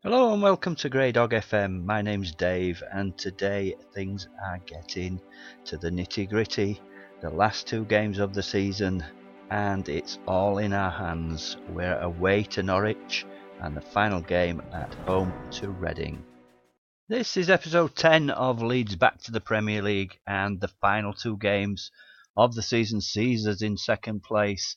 Hello and welcome to Grey Dog FM. My name's Dave, and today things are getting to the nitty gritty. The last two games of the season, and it's all in our hands. We're away to Norwich, and the final game at home to Reading. This is episode 10 of Leeds back to the Premier League, and the final two games of the season sees us in second place.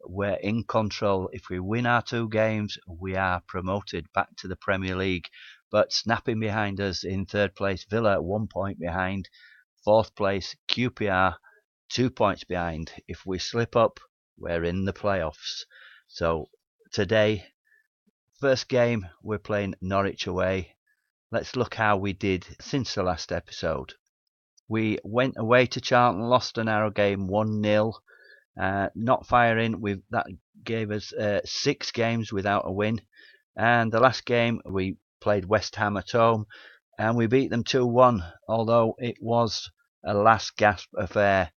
We're in control. If we win our two games, we are promoted back to the Premier League. But snapping behind us in third place, Villa 1 point behind. Fourth place, QPR 2 points behind. If we slip up, we're in the playoffs. So today, first game, we're playing Norwich away. Let's look how we did since the last episode. We went away to Charlton, lost a narrow game 1-0. Not firing, that gave us 6 games without a win. And the last game we played West Ham at home and we beat them 2-1, although it was a last gasp affair.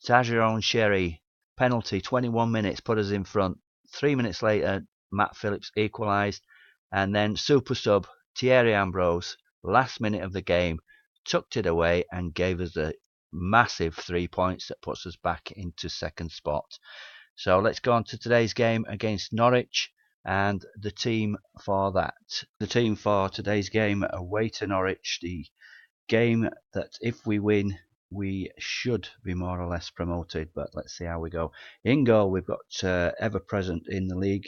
Tajon Sherry, penalty, 21 minutes, put us in front. 3 minutes later, Matt Phillips equalised, and then super sub Thierry Ambrose, last minute of the game, tucked it away and gave us a massive 3 points that puts us back into second spot. So let's go on to today's game against Norwich and the team for that. The team for today's game away to Norwich, the game that if we win, we should be more or less promoted, but let's see how we go. In goal, we've got ever present in the league,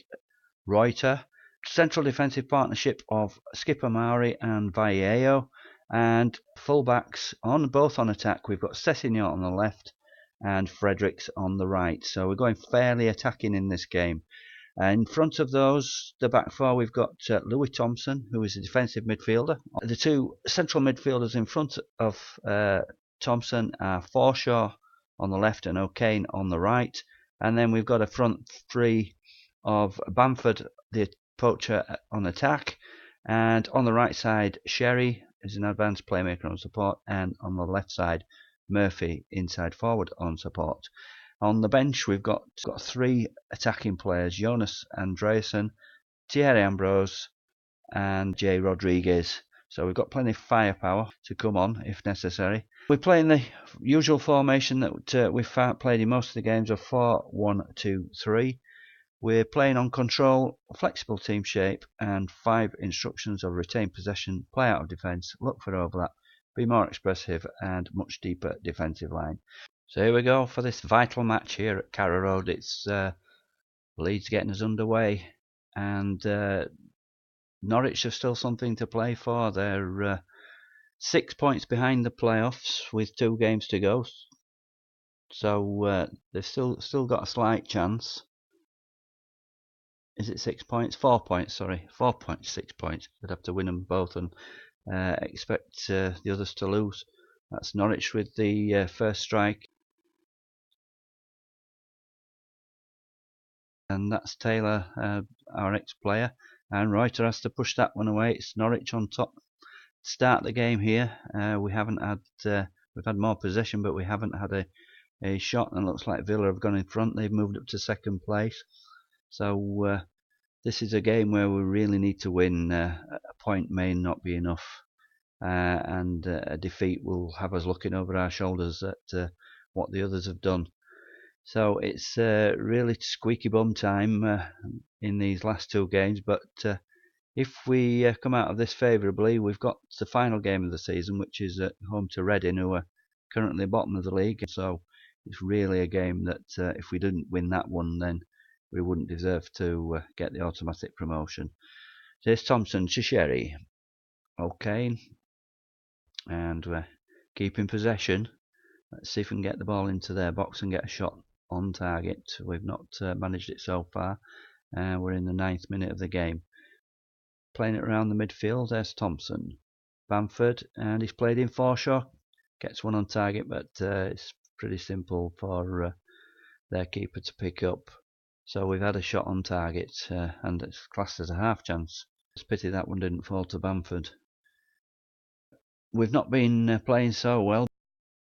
Reuter. Central defensive partnership of Skipper Mauri and Vallejo, and fullbacks both on attack. We've got Sessignon on the left and Fredericks on the right. So we're going fairly attacking in this game. In front of those, the back four, we've got Louis Thompson, who is a defensive midfielder. The two central midfielders in front of Thompson are Forshaw on the left and O'Kane on the right. And then we've got a front three of Bamford, the poacher, on attack. And on the right side, Sherry is an advanced playmaker on support. And on the left side, Murphy, inside forward on support. On the bench, we've got 3 attacking players, Jonas Andreasen, Thierry Ambrose, and Jay Rodriguez. So we've got plenty of firepower to come on if necessary. We're playing the usual formation that we've played in most of the games of 4-1-2-3. We're playing on control, flexible team shape, and 5 instructions of retain possession, play out of defence, look for overlap, be more expressive, and much deeper defensive line. So here we go for this vital match here at Carrow Road. It's Leeds getting us underway, and Norwich have still something to play for. They're 6 points behind the playoffs with 2 games to go, so they've still got a slight chance. Is it 6 points? 4 points, sorry. 4 points, 6 points. They'd have to win them both and expect the others to lose. That's Norwich with the first strike. And that's Taylor, our ex-player. And Reuter has to push that one away. It's Norwich on top. Start the game here. We haven't had we've had more possession, but we haven't had a shot. And it looks like Villa have gone in front. They've moved up to second place. So this is a game where we really need to win. A point may not be enough, and a defeat will have us looking over our shoulders at what the others have done. So it's really squeaky bum time in these last 2 games, but if we come out of this favourably, we've got the final game of the season, which is at home to Reading, who are currently bottom of the league. So it's really a game that if we didn't win that one, then we wouldn't deserve to get the automatic promotion. There's Thompson, Sherry, okay, and we're keeping possession. Let's see if we can get the ball into their box and get a shot on target. We've not managed it so far. We're in the 9th minute of the game. Playing it around the midfield, there's Thompson. Bamford, and he's played in Forshaw. Gets one on target, but it's pretty simple for their keeper to pick up. So we've had a shot on target, and it's classed as a half chance. It's a pity that one didn't fall to Bamford. We've not been playing so well.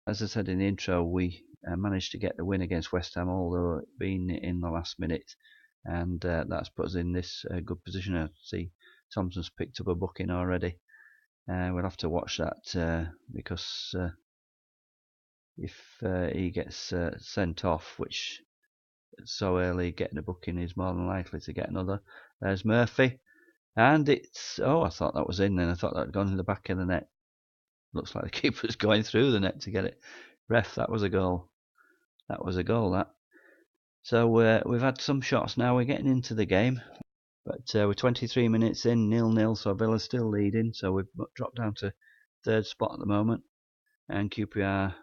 As I said in the intro, we managed to get the win against West Ham, although it being in the last minute, and that's put us in this good position. I see Thompson's picked up a booking already. We'll have to watch that because if he gets sent off, which so early getting a booking, is more than likely to get another. There's Murphy, and it's, oh, I thought that was in, then I thought that had gone in the back of the net. Looks like the keeper's going through the net to get it. Ref, that was a goal. That was a goal, that. So we've had some shots now. We're getting into the game, but we're 23 minutes in, 0-0. So Villa's still leading. So we've dropped down to third spot at the moment, and QPR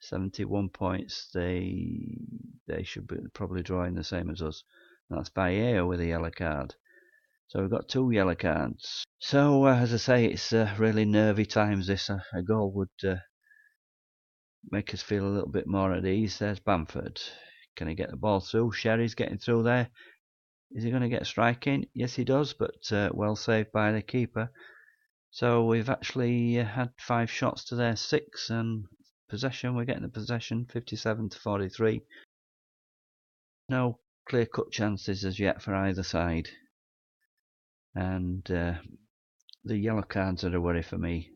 71 points. They should be probably drawing the same as us. And that's Bayer with a yellow card. So we've got 2 yellow cards. So as I say, it's really nervy times. This a goal would make us feel a little bit more at ease. There's Bamford. Can he get the ball through? Sherry's getting through there. Is he going to get striking? Yes, he does, but well saved by the keeper. So we've actually had 5 shots to their 6, and possession, we're getting the possession, 57 to 43. No clear-cut chances as yet for either side. And the yellow cards are a worry for me.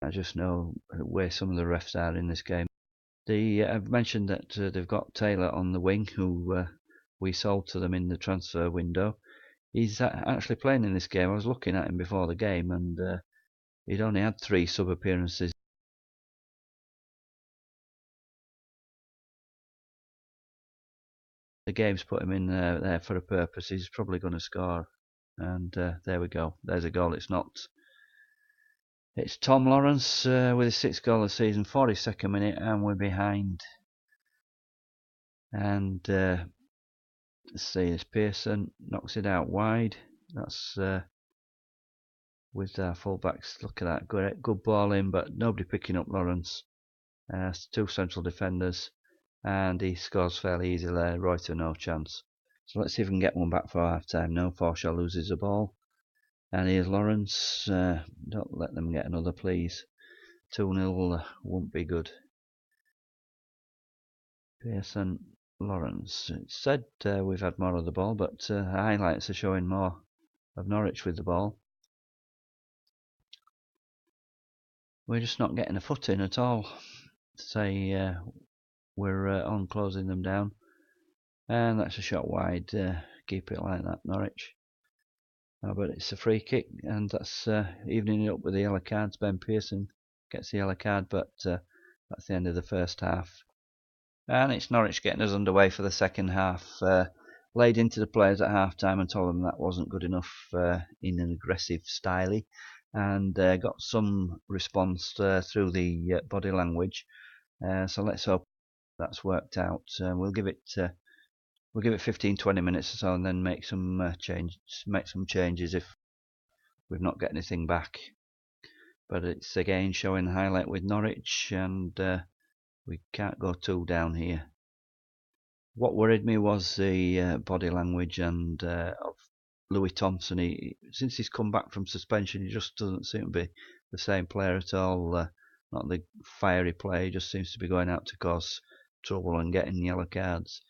I just know where some of the refs are in this game. I've mentioned that they've got Taylor on the wing, who we sold to them in the transfer window. He's actually playing in this game. I was looking at him before the game, and he'd only had 3 sub appearances. The game's put him in there for a purpose. He's probably going to score, and there we go. There's a goal. It's Tom Lawrence with his 6th goal of the season, 42nd minute, and we're behind. And let's see, this Pearson knocks it out wide. That's with our fullbacks. Look at that, good ball in, but nobody picking up Lawrence. 2 central defenders, and he scores fairly easily there. Reuter no chance. So let's see if we can get one back for half time. No, Forshaw loses the ball. And here's Lawrence. Don't let them get another, please. 2-0 won't be good. Pearson, Lawrence. It said we've had more of the ball, but highlights are showing more of Norwich with the ball. We're just not getting a foot in at all. Say we're on closing them down. And that's a shot wide. Keep it like that, Norwich. But it's a free kick, and that's evening it up with the yellow cards. Ben Pearson gets the yellow card, but that's the end of the first half. And it's Norwich getting us underway for the second half. Laid into the players at half time and told them that wasn't good enough in an aggressive style, and got some response through the body language. So let's hope that's worked out. We'll give it 15-20 minutes or so, and then make some changes if we've not got anything back. But it's again showing the highlight with Norwich, and we can't go 2 down here. What worried me was the body language and of Louis Thompson. Since he's come back from suspension, he just doesn't seem to be the same player at all. Not the fiery player. He just seems to be going out to cause trouble and getting yellow cards.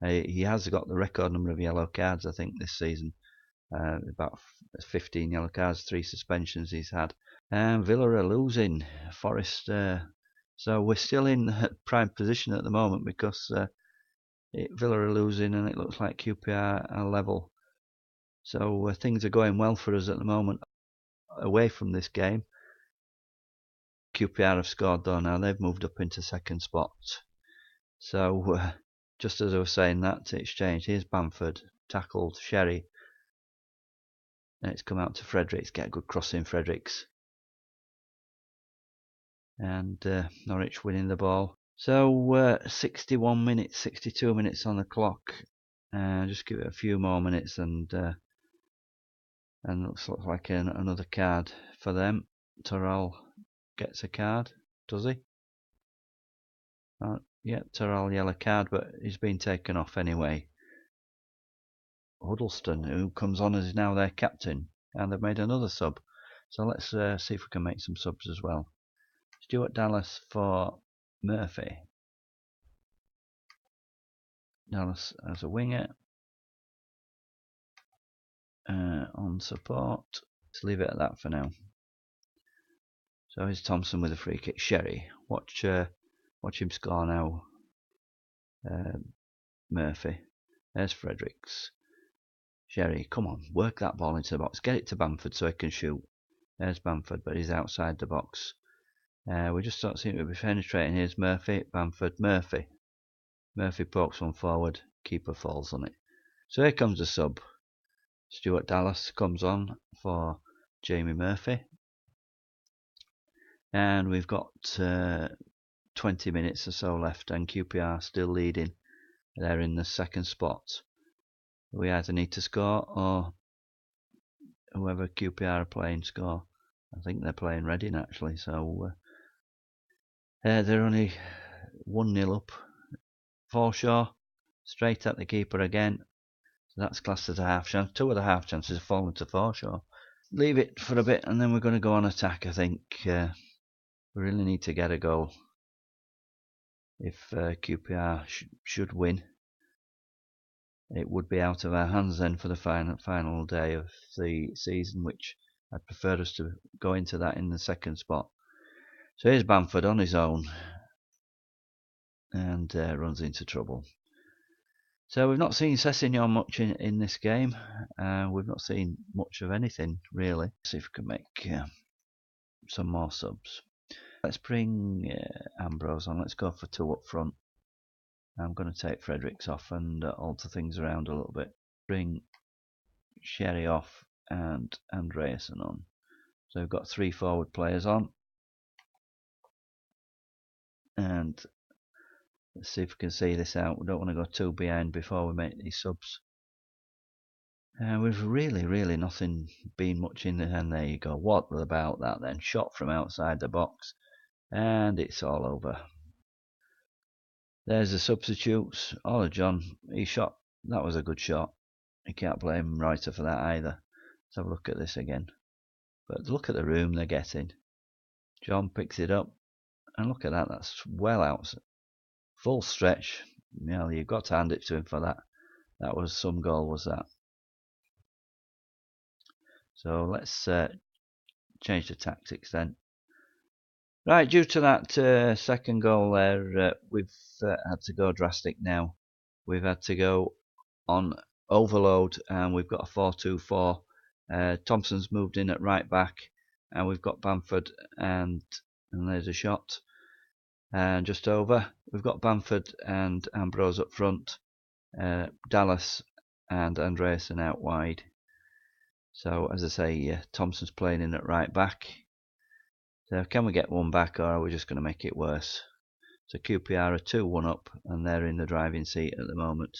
He has got the record number of yellow cards, I think, this season. About 15 yellow cards, 3 suspensions he's had. And Villa are losing. Forest. So we're still in prime position at the moment because Villa are losing, and it looks like QPR are level. So things are going well for us at the moment away from this game. QPR have scored though now. They've moved up into second spot. So just as I was saying that, it's changed. Here's Bamford, tackled Sherry. And it's come out to Fredericks. Get a good cross in, Fredericks. And Norwich winning the ball. So 61 minutes, 62 minutes on the clock. Just give it a few more minutes, and looks like another card for them. Terrell gets a card, does he? Yeah, Terrell yellow card, but he's been taken off anyway. Huddleston, who comes on as now their captain, and they've made another sub. So let's see if we can make some subs as well. Stuart Dallas for Murphy. Dallas as a winger. on support. Let's leave it at that for now. So here's Thompson with a free kick. Sherry, watch him score now. Murphy. There's Fredericks. Sherry, come on, work that ball into the box. Get it to Bamford so he can shoot. There's Bamford, but he's outside the box. We just don't seem to be penetrating. Here's Murphy, Bamford, Murphy. Murphy pokes one forward, keeper falls on it. So here comes the sub. Stuart Dallas comes on for Jamie Murphy. And we've got 20 minutes or so left, and QPR still leading. They're in the second spot. We either need to score or whoever QPR are playing score. I think they're playing Reading actually, so they're only 1-0 up. Forshaw straight at the keeper again. So that's classed as a half chance. 2 of the half chances have fallen to Forshaw. Leave it for a bit and then we're going to go on attack. I think we really need to get a goal if QPR should win. It would be out of our hands then for the final day of the season, which I'd prefer us to go into that in the second spot. So here's Bamford on his own and runs into trouble. So we've not seen Sessegnon much in this game. We've not seen much of anything really. Let's see if we can make some more subs. Let's bring Ambrose on. Let's go for 2 up front. I'm going to take Fredericks off and alter things around a little bit. Bring Sherry off and Andreasen on. So we've got 3 forward players on. And let's see if we can see this out. We don't want to go too behind before we make these subs. We've really nothing been much in there. And there you go. What about that then? Shot from outside the box. And it's all over. There's the substitutes. Ola John, he shot. That was a good shot. You can't blame Reuter for that either. Let's have a look at this again. But look at the room they're getting. John picks it up. And look at that. That's well out. Full stretch. You know, you've got to hand it to him for that. That was some goal, was that. So let's change the tactics then. Right, due to that second goal there, we've had to go drastic now. We've had to go on overload and we've got a 4-2-4. Thompson's moved in at right back and we've got Bamford and there's a shot. And just over, we've got Bamford and Ambrose up front, Dallas and Andreasen out wide. So as I say, Thompson's playing in at right back. So can we get one back or are we just going to make it worse? So QPR are 2-1 up and they're in the driving seat at the moment.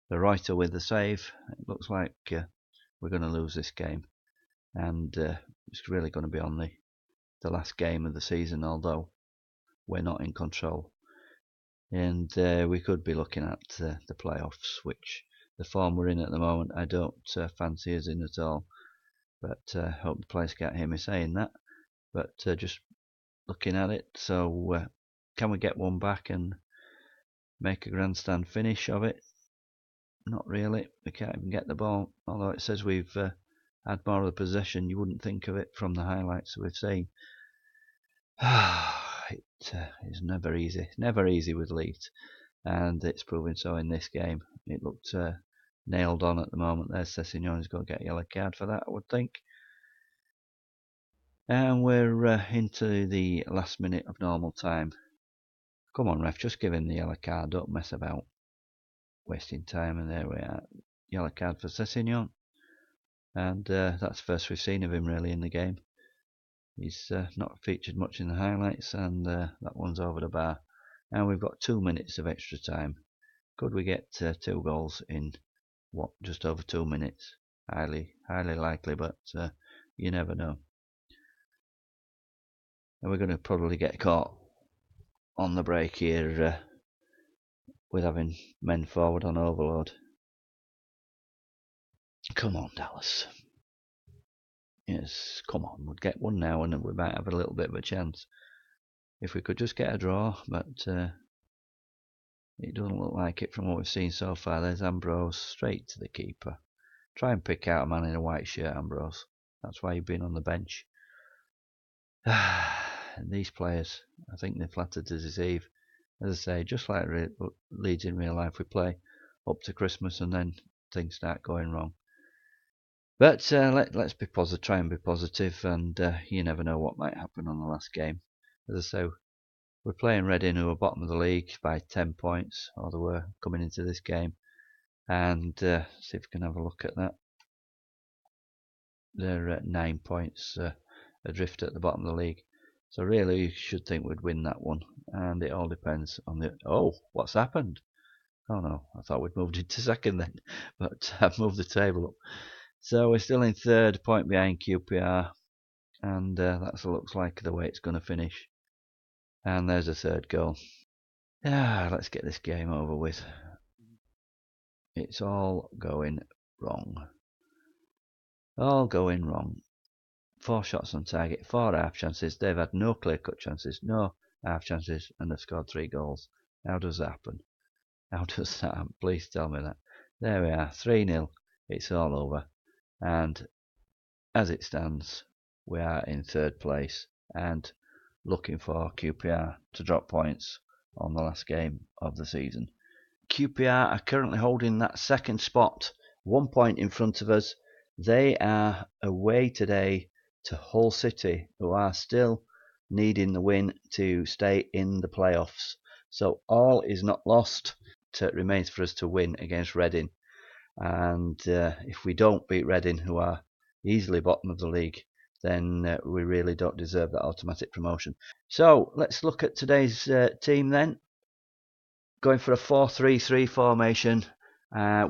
The Reuter with the save. It looks like we're going to lose this game. And it's really going to be on the last game of the season, although we're not in control. And we could be looking at the playoffs, which the form we're in at the moment I don't fancy us in at all. But hope the players can't hear me saying that. But just looking at it, so can we get one back and make a grandstand finish of it? Not really. We can't even get the ball. Although it says we've had more of the possession, you wouldn't think of it from the highlights we've seen. It is never easy with Leeds, and it's proving so in this game. It looked nailed on at the moment. There's Sessegnon, he's going to get a yellow card for that, I would think. And we're into the last minute of normal time. Come on, ref, just give him the yellow card. Don't mess about wasting time. And there we are. Yellow card for Sessegnon. And that's the first we've seen of him really in the game. He's not featured much in the highlights, and that one's over the bar. And we've got 2 minutes of extra time. Could we get 2 goals in just over 2 minutes? Highly likely, but you never know. And we're going to probably get caught on the break here with having men forward on overload. Come on, Dallas. Yes, come on. We'd get one now and we might have a little bit of a chance. If we could just get a draw, but it doesn't look like it from what we've seen so far. There's Ambrose straight to the keeper. Try and pick out a man in a white shirt, Ambrose. That's why you've been on the bench. These players, I think they're flattered to deceive. As I say, just like Leeds in real life, we play up to Christmas and then things start going wrong. But let's be positive, try and be positive, and you never know what might happen on the last game. As I say, we're playing Reading, who are bottom of the league by 10 points, or they were coming into this game. And see if we can have a look at that. They're at 9 points adrift at the bottom of the league. So really, you should think we'd win that one. And it all depends on the... Oh, what's happened? Oh no, I thought we'd moved into second then. But I've moved the table up. So we're still in third, point behind QPR. And that looks like the way it's going to finish. And there's a third goal. Let's get this game over with. It's all going wrong. All going wrong. 4 shots on target, 4 half chances. They've had no clear-cut chances, no half chances, and they've scored 3 goals. How does that happen? How does that happen? Please tell me that. There we are, 3-0. It's all over. And as it stands, we are in third place and looking for QPR to drop points on the last game of the season. QPR are currently holding that second spot, 1 point in front of us. They are away today to Hull City, who are still needing the win to stay in the playoffs. So all is not lost. It remains for us to win against Reading. And if we don't beat Reading, who are easily bottom of the league, then we really don't deserve that automatic promotion. So let's look at today's team then. Going for a 4-3-3 formation.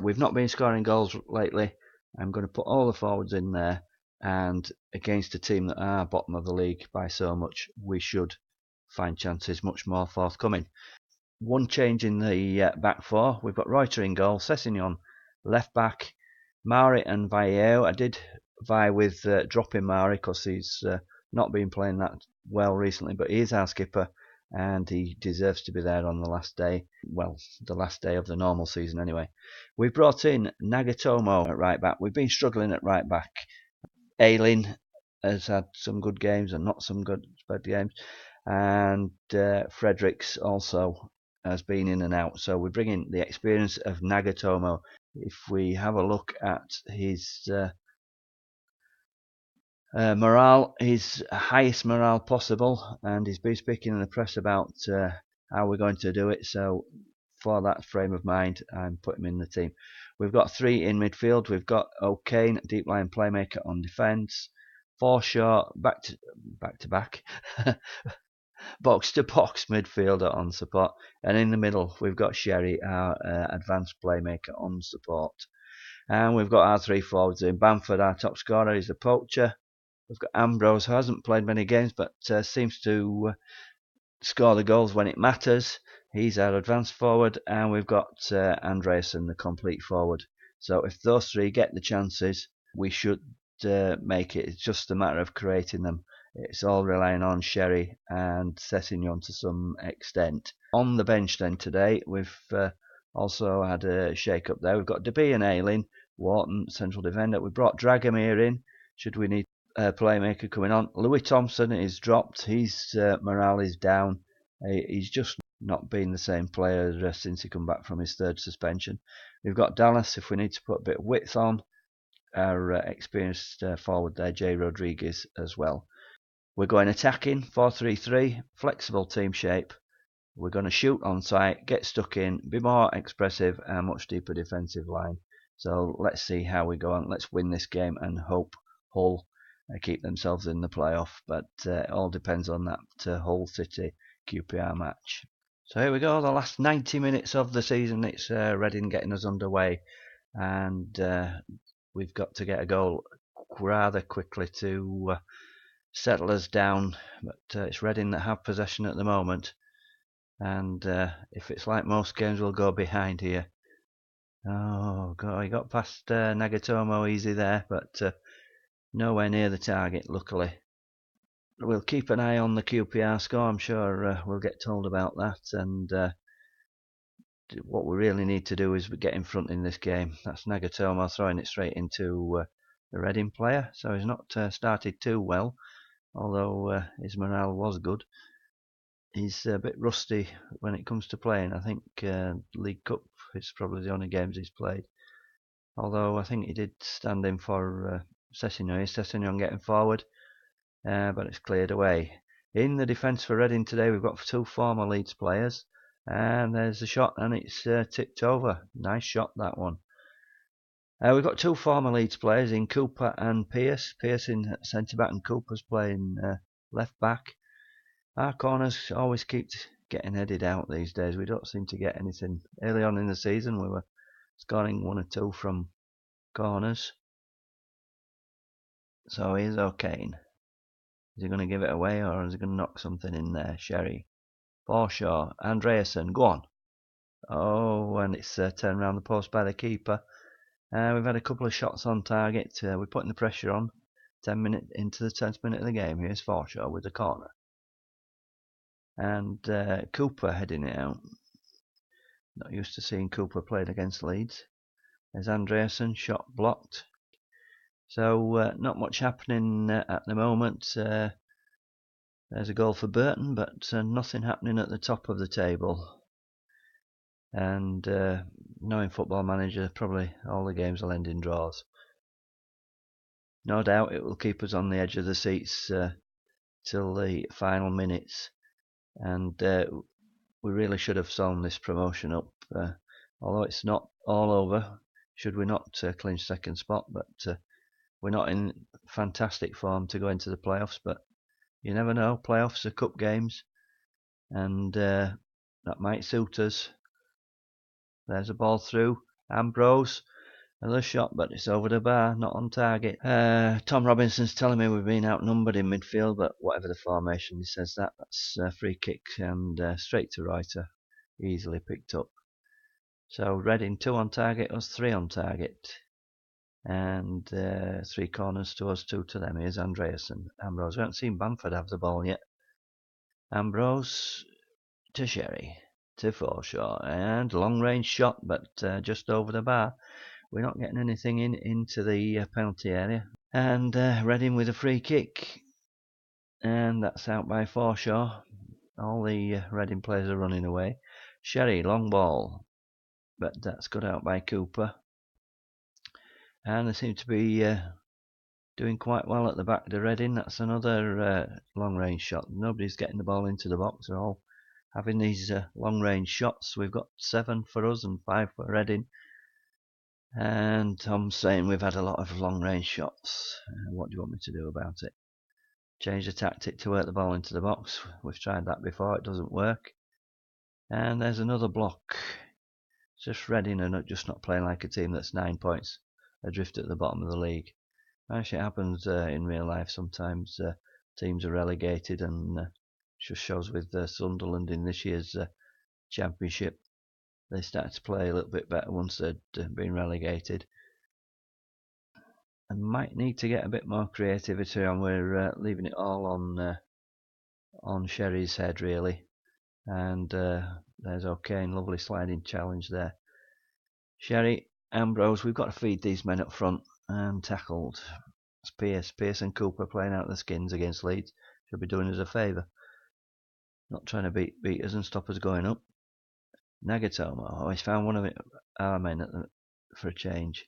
We've not been scoring goals lately. I'm going to put all the forwards in there, and against a team that are bottom of the league by so much, we should find chances much more forthcoming. One change in the back four. We've got Reuter in goal, Sessegnon left back, Mari and Vallejo. I did vie with dropping Mari because he's not been playing that well recently, but he is our skipper and he deserves to be there on the last day. Well, the last day of the normal season anyway. We've brought in Nagatomo at right back. We've been struggling at right back. Aylin has had some good games and not some good bad games. And Fredericks also has been in and out. So we're bringing the experience of Nagatomo. If we have a look at his morale, his highest morale possible, and he's been speaking in the press about how we're going to do it. So for that frame of mind, I'm putting him in the team. We've got 3 in midfield. We've got O'Kane, deep line playmaker on defence. Forshaw, back to back, box to box midfielder on support, and in the middle we've got Sherry, our advanced playmaker on support. And we've got our 3 forwards in. Bamford, our top scorer, is the poacher. We've got Ambrose, who hasn't played many games but seems to score the goals when it matters. He's our advanced forward, and we've got Andreasen, the complete forward. So if those 3 get the chances, we should make it. It's just a matter of creating them. It's all relying on Sherry and Sessegnon to some extent. On the bench then today, we've also had a shake-up there. We've got DeBee and Aylin, Wharton, central defender. We brought Dragomir in, should we need a playmaker coming on. Louis Thompson is dropped. His morale is down. He's just not been the same player since he come back from his 3rd suspension. We've got Dallas if we need to put a bit of width on. Our experienced forward there, Jay Rodriguez, as well. We're going attacking, 4-3-3, flexible team shape. We're going to shoot on sight, get stuck in, be more expressive, and much deeper defensive line. So let's see how we go on. Let's win this game and hope Hull keep themselves in the playoff. But it all depends on that Hull City QPR match. So here we go, the last 90 minutes of the season. It's Reading getting us underway, and we've got to get a goal rather quickly to settle us down. But it's Reading that have possession at the moment, and if it's like most games, we'll go behind here. Oh God, he got past Nagatomo easy there, but nowhere near the target, luckily. We'll keep an eye on the QPR score. I'm sure we'll get told about that, and what we really need to do is get in front in this game. That's Nagatomo throwing it straight into the Reading player, so he's not started too well, although his morale was good. He's a bit rusty when it comes to playing. I think League Cup is probably the only games he's played, although I think he did stand in for Sessegnon getting forward, but it's cleared away. In the defence for Reading today, we've got 2 former Leeds players, and there's a shot, and it's tipped over. Nice shot, that one. We've got 2 former Leeds players in Cooper and Pearce. Pearce in centre back and Cooper's playing left back. Our corners always keep getting headed out these days. We don't seem to get anything. Early on in the season, we were scoring 1 or 2 from corners. So here's O'Kane. Is he going to give it away, or is he going to knock something in there? Sherry. Forshaw. Andreasen. Go on. Oh, and it's turned around the post by the keeper. We've had a couple of shots on target. We're putting the pressure on. 10 minutes into the 10th minute of the game. Here's Forshaw with the corner. And Cooper heading it out. Not used to seeing Cooper played against Leeds. There's Andreasen. Shot blocked. So not much happening at the moment. There's a goal for Burton, but nothing happening at the top of the table. And knowing Football Manager, probably all the games will end in draws. No doubt it will keep us on the edge of the seats till the final minutes. And we really should have sewn this promotion up. Although it's not all over, should we not clinch second spot, but we're not in fantastic form to go into the playoffs, but you never know. Playoffs are cup games, and that might suit us. There's a ball through. Ambrose, another shot, but it's over the bar, not on target. Tom Robinson's telling me we've been outnumbered in midfield, but whatever the formation, he says that's a free kick and straight to Reuter, easily picked up. So Reading 2 on target, us 3 on target. And 3 corners to us, 2 to them. Here's Andreasen. Ambrose. We haven't seen Bamford have the ball yet. Ambrose to Sherry. To Forshaw. And long range shot, but just over the bar. We're not getting anything into the penalty area. And Reading with a free kick. And that's out by Forshaw. All the Reading players are running away. Sherry, long ball. But that's got out by Cooper. And they seem to be doing quite well at the back of Reading. That's another long range shot. Nobody's getting the ball into the box. They're all having these long range shots. We've got 7 for us and 5 for Reading. And Tom's saying we've had a lot of long range shots. What do you want me to do about it? Change the tactic to work the ball into the box. We've tried that before. It doesn't work. And there's another block. It's just Reading are just not playing like a team that's 9 points adrift at the bottom of the league. Actually, it happens in real life. Sometimes teams are relegated, and just shows with Sunderland in this year's championship. They started to play a little bit better once they'd been relegated. And might need to get a bit more creativity on. We're leaving it all on Sherry's head, really. And there's O'Kane, lovely sliding challenge there. Sherry, Ambrose, we've got to feed these men up front. And tackled. It's Pearce and Cooper playing out the skins against Leeds. Should be doing us a favour. Not trying to beat us and stop us going up. Nagatomo. Oh, he's found one of our men for a change.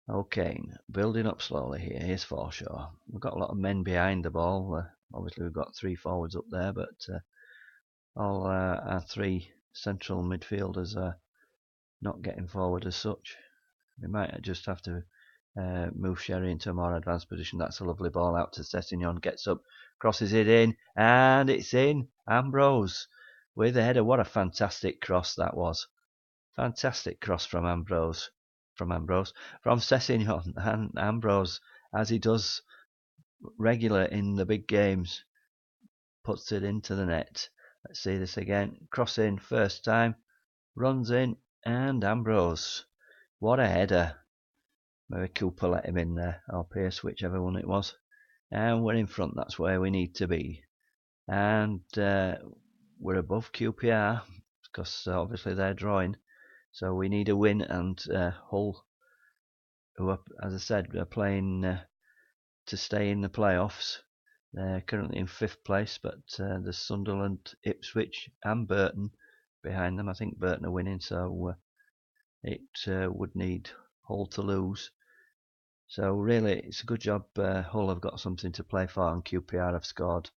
O'Kane. Building up slowly here. Here's Forshaw. We've got a lot of men behind the ball. Obviously we've got 3 forwards up there, but all our 3 central midfielders are not getting forward as such. We might just have to move Sherry into a more advanced position. That's a lovely ball out to Sessegnon. Gets up, crosses it in, and it's in. Ambrose with a header. What a fantastic cross that was. Fantastic cross from Ambrose. From Sessegnon. And Ambrose, as he does regular in the big games, puts it into the net. Let's see this again. Cross in first time. Runs in, and Ambrose. What a header. Maybe Cooper let him in there, or Pearce, whichever one it was. And we're in front, that's where we need to be. And we're above QPR. because obviously they're drawing. So we need a win, and Hull, who are, as I said, are playing to stay in the playoffs. They're currently in 5th place, but there's Sunderland, Ipswich and Burton behind them. I think Burton are winning, so it would need Hull to lose. So really, it's a good job Hull have got something to play for, and QPR have scored.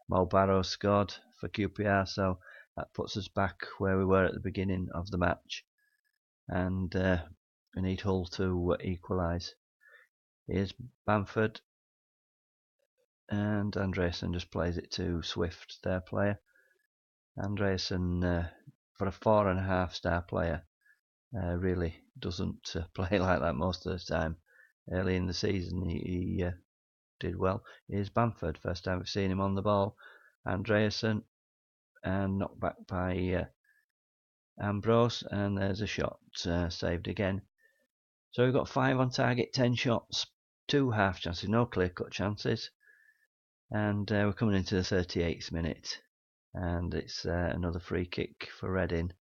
Mo Barrow scored for QPR, so that puts us back where we were at the beginning of the match. And we need Hull to equalise. Here's Bamford, and Andreasen just plays it to Swift, their player. Andreasen, for a 4.5-star player, really doesn't play like that most of the time. Early in the season he did well. Here's Bamford, first time we've seen him on the ball. Andreasen, and knocked back by Ambrose, and there's a shot saved again. So we've got 5 on target, 10 shots, 2 half chances, no clear-cut chances. And we're coming into the 38th minute, and it's another free kick for Reading,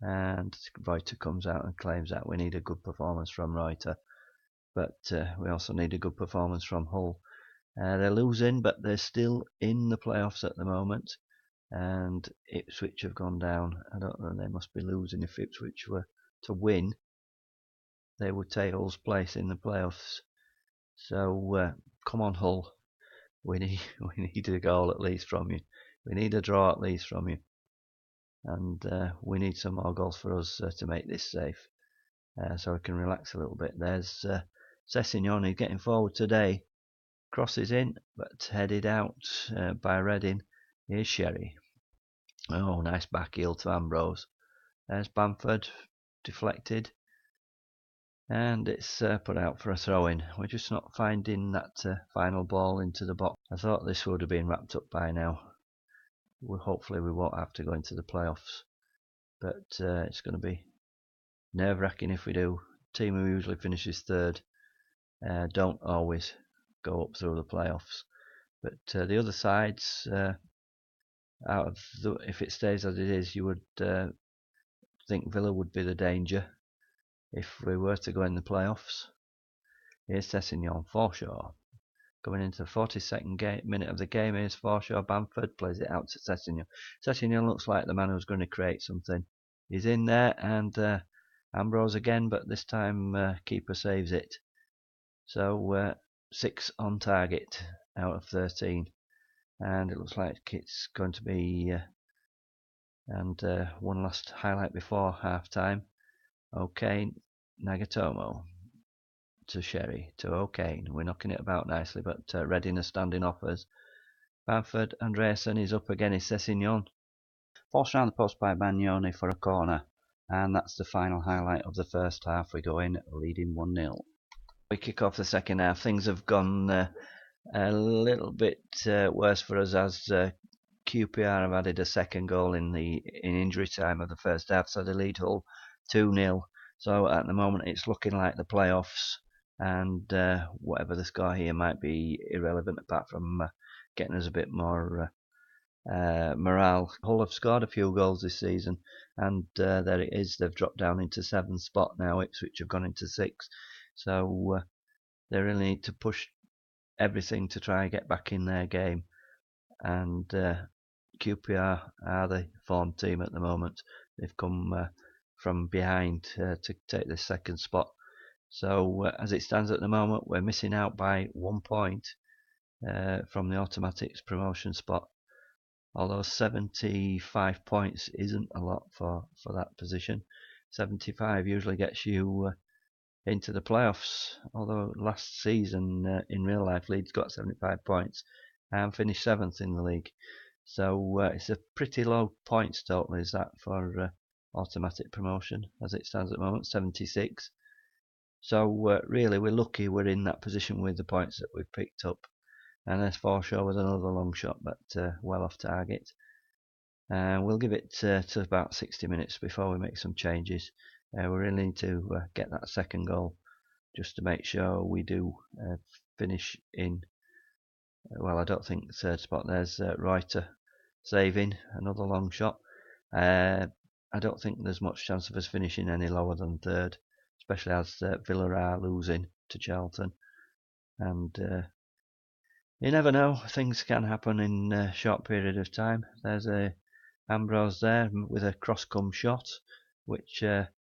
and Reuter comes out and claims that we need a good performance from Reuter, but we also need a good performance from Hull. They're losing, but they're still in the playoffs at the moment, and Ipswich have gone down. I don't know, they must be losing. If Ipswich were to win, they would take Hull's place in the playoffs. So come on, Hull. We need a goal at least from you. We need a draw at least from you. And we need some more goals for us to make this safe. So we can relax a little bit. There's Sessegnon, he's getting forward today. Crosses in, but headed out by Reading. Here's Sherry. Oh, nice back heel to Ambrose. There's Bamford, deflected. And it's put out for a throw-in. We're just not finding that final ball into the box. I thought this would have been wrapped up by now. Hopefully we won't have to go into the playoffs. But it's going to be nerve-wracking if we do. Team who usually finishes 3rd don't always go up through the playoffs. But the other sides, if it stays as it is, you would think Villa would be the danger if we were to go in the playoffs. Here's Sessegnon, Forshaw. Going into the 42nd minute of the game, here's Forshaw. Bamford plays it out to Sessegnon. Sessegnon looks like the man who's going to create something. He's in there, and Ambrose again, but this time keeper saves it. So 6 on target out of 13. And it looks like it's going to be... and one last highlight before half-time. Okay, Nagatomo to Sherry to O'Kane. We're knocking it about nicely, but Reading are standing off us. Bamford, Andreasen is up again, is Sessegnon. Forced round the post by Bagnoni for a corner, and that's the final highlight of the first half. We go in leading 1-0. We kick off the second half. Things have gone a little bit worse for us as QPR have added a second goal in injury time of the first half, so they lead Hull 2-0. So at the moment it's looking like the playoffs, and whatever the score here might be irrelevant apart from getting us a bit more morale. Hull have scored a few goals this season, and there it is. They've dropped down into 7th spot now. Ipswich have gone into 6th, so they really need to push everything to try and get back in their game. And QPR are the form team at the moment. They've come from behind to take the second spot. So as it stands at the moment, we're missing out by 1 point from the automatics promotion spot. Although 75 points isn't a lot for that position. 75 usually gets you into the playoffs. Although last season in real life Leeds got 75 points and finished 7th in the league. So it's a pretty low points total is that for automatic promotion as it stands at the moment, 76. So really we're lucky we're in that position with the points that we've picked up. And there's Forshaw with another long shot, but well off target. We'll give it to about 60 minutes before we make some changes. We really need to get that second goal just to make sure we do finish in, well, I don't think 3rd spot. There's Reuter saving another long shot. I don't think there's much chance of us finishing any lower than third, especially as Villa are losing to Charlton. And you never know, things can happen in a short period of time. There's Ambrose there with a cross-come shot, which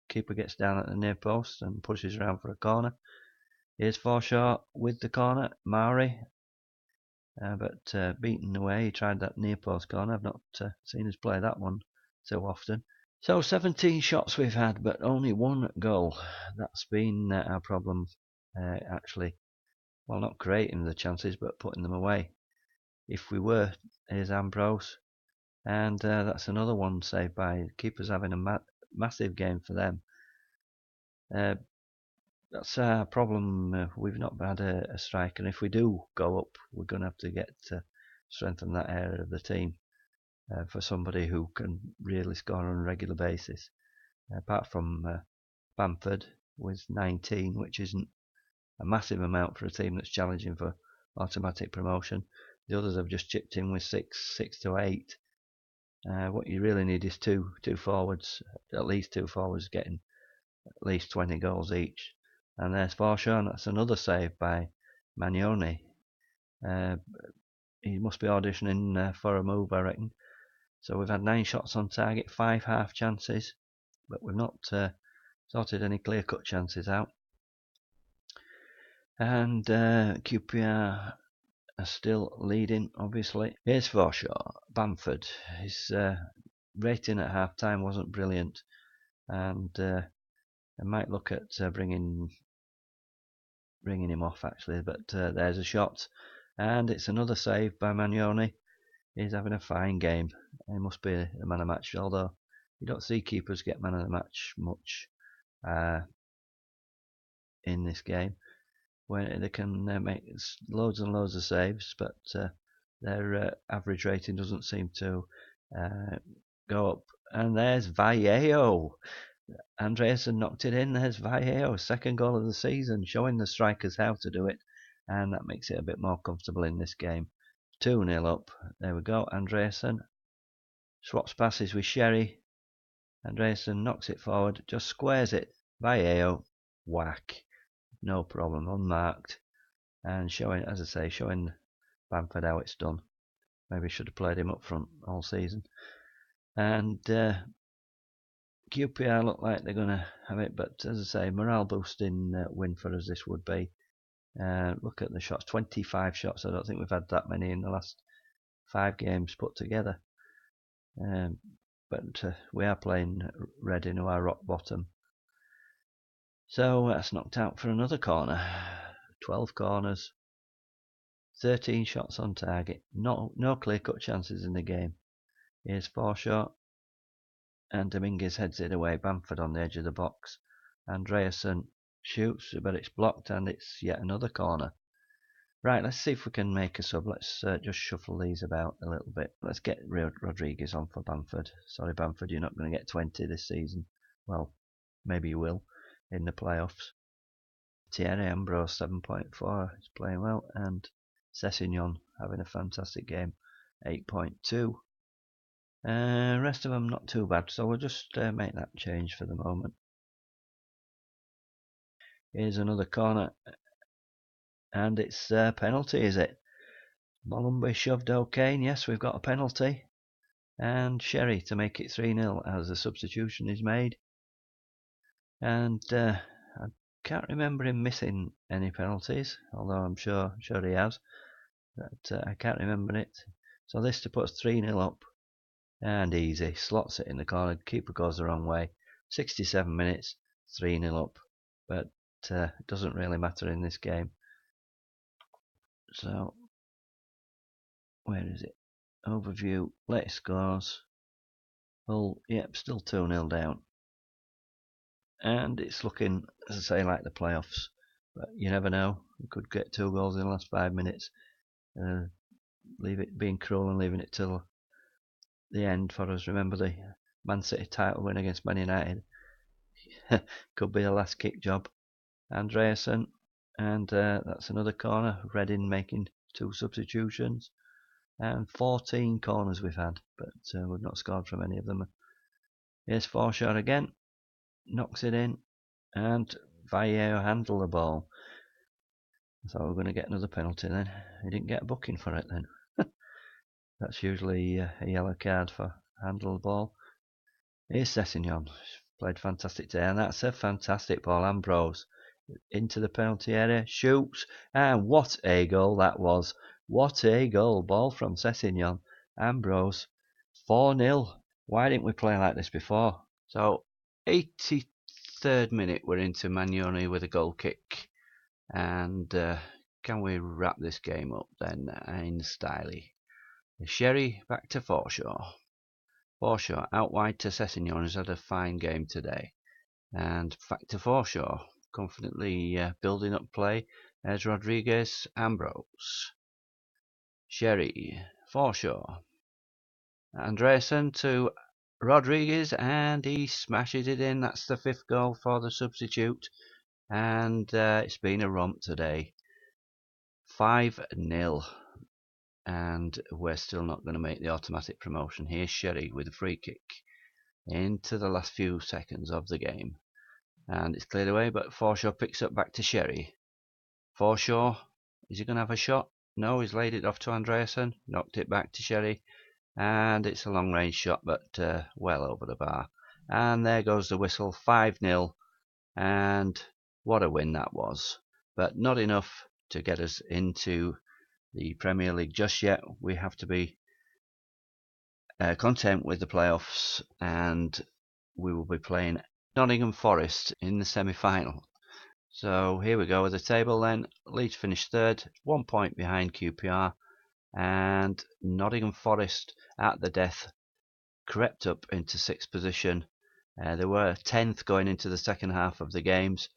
keeper gets down at the near post and pushes around for a corner. Here's Forshaw with the corner, Maori, but beaten away. He tried that near post corner. I've not seen us play that one so often. So 17 shots we've had, but only one goal. That's been our problem, actually. Well, not creating the chances, but putting them away. If we were, here's Ambrose. And that's another one saved by keepers having a massive game for them. That's our problem. We've not had a striker, and if we do go up, we're going to have to get strengthen that area of the team for somebody who can really score on a regular basis. Apart from Bamford with 19, which isn't a massive amount for a team that's challenging for automatic promotion. The others have just chipped in with 6 to 8. What you really need is two forwards, at least two forwards getting at least 20 goals each. And there's Forshaw, that's another save by Magnoni. He must be auditioning for a move, I reckon. So we've had 9 shots on target, 5 half chances, but we've not sorted any clear-cut chances out. And QPR are still leading, obviously. Here's Forshaw. Bamford. His rating at half-time wasn't brilliant, and I might look at bringing him off, actually, but there's a shot, and it's another save by Magnoni. He's having a fine game. He must be a man of the match, although you don't see keepers get man of the match much in this game, when they can make loads and loads of saves, but their average rating doesn't seem to go up. And there's Vallejo. Andreasen knocked it in. There's Vallejo, second goal of the season, showing the strikers how to do it, and that makes it a bit more comfortable in this game. 2-0 up. There we go. Andreasen swaps passes with Sherry. Andreasen knocks it forward, just squares it. Vallejo, whack. No problem, unmarked. And showing, as I say, showing Bamford how it's done. Maybe should have played him up front all season. And QPR look like they're going to have it, but as I say, morale boosting win for us this would be. Look at the shots, 25 shots. I don't think we've had that many in the last 5 games put together. But we are playing Reading, who are rock bottom. So that's knocked out for another corner. 12 corners, 13 shots on target. No clear-cut chances in the game. Here's Forshaw, and Dominguez heads it away. Bamford on the edge of the box. Andreasen shoots, but it's blocked, and it's yet another corner. Right, let's see if we can make a sub. Let's just shuffle these about a little bit. Let's get Rodriguez on for Bamford. Sorry, Bamford, you're not going to get 20 this season. Well, maybe you will in the playoffs. Thierry Ambrose, 7.4. He's playing well. And Sessegnon having a fantastic game, 8.2. Rest of them not too bad, so we'll just make that change for the moment. Here's another corner. And it's a penalty, is it? Molumby shoved O'Kane. Yes, we've got a penalty. And Sherry to make it 3-0 as a substitution is made. And I can't remember him missing any penalties, although I'm sure he has. But I can't remember it. So this to put us 3-0 up. And easy. Slots it in the corner. Keeper goes the wrong way. 67 minutes, 3-0 up. But it doesn't really matter in this game. So, where is it? Overview, latest scores. Well, yep, still 2-0 down. And it's looking, as I say, like the playoffs. But you never know. We could get 2 goals in the last 5 minutes. Leave it being cruel and leaving it till the end for us. Remember the Man City title win against Man United. Could be the last kick job. Andreasen. And that's another corner. Reading making 2 substitutions. And 14 corners we've had, but we've not scored from any of them. Here's Forshaw again, knocks it in, and Vallejo handled the ball. I thought we were going to get another penalty then. He didn't get a booking for it then. That's usually a yellow card for handle the ball. Here's Sessegnon, played fantastic today, and that's a fantastic ball. Ambrose into the penalty area, shoots, and what a goal that was. What a goal. Ball from Sessegnon. Ambrose, 4-0. Why didn't we play like this before? So, 83rd minute, we're into Magnoni with a goal kick. And can we wrap this game up then in styly? Sherry back to Forshaw. Forshaw out wide to Sessegnon, who's had a fine game today. And back to Forshaw, confidently building up play. There's Rodriguez, Ambrose. Sherry, Forshaw. Andreasen to Rodriguez, and he smashes it in. That's the 5th goal for the substitute. And it's been a romp today. 5-0. And we're still not going to make the automatic promotion. Here's Sherry with a free kick into the last few seconds of the game. And it's cleared away, but Forshaw picks up back to Sherry. Forshaw, is he going to have a shot? No, he's laid it off to Andreasen, knocked it back to Sherry, and it's a long range shot, but well over the bar. And there goes the whistle, 5-0, and what a win that was. But not enough to get us into the Premier League just yet. We have to be content with the playoffs, and we will be playing Nottingham Forest in the semi-final. So here we go with the table then. Leeds finished 3rd, 1 point behind QPR, and Nottingham Forest at the death crept up into 6th position. They were 10th going into the second half of the games,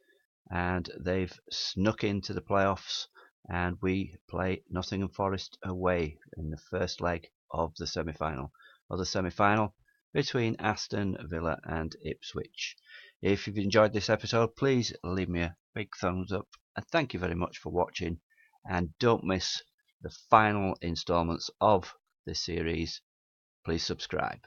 and they've snuck into the playoffs, and we play Nottingham Forest away in the first leg of the semi-final. Or the semi-final between Aston Villa and Ipswich. If you've enjoyed this episode, please leave me a big thumbs up, and thank you very much for watching, and don't miss the final installments of this series. Please subscribe.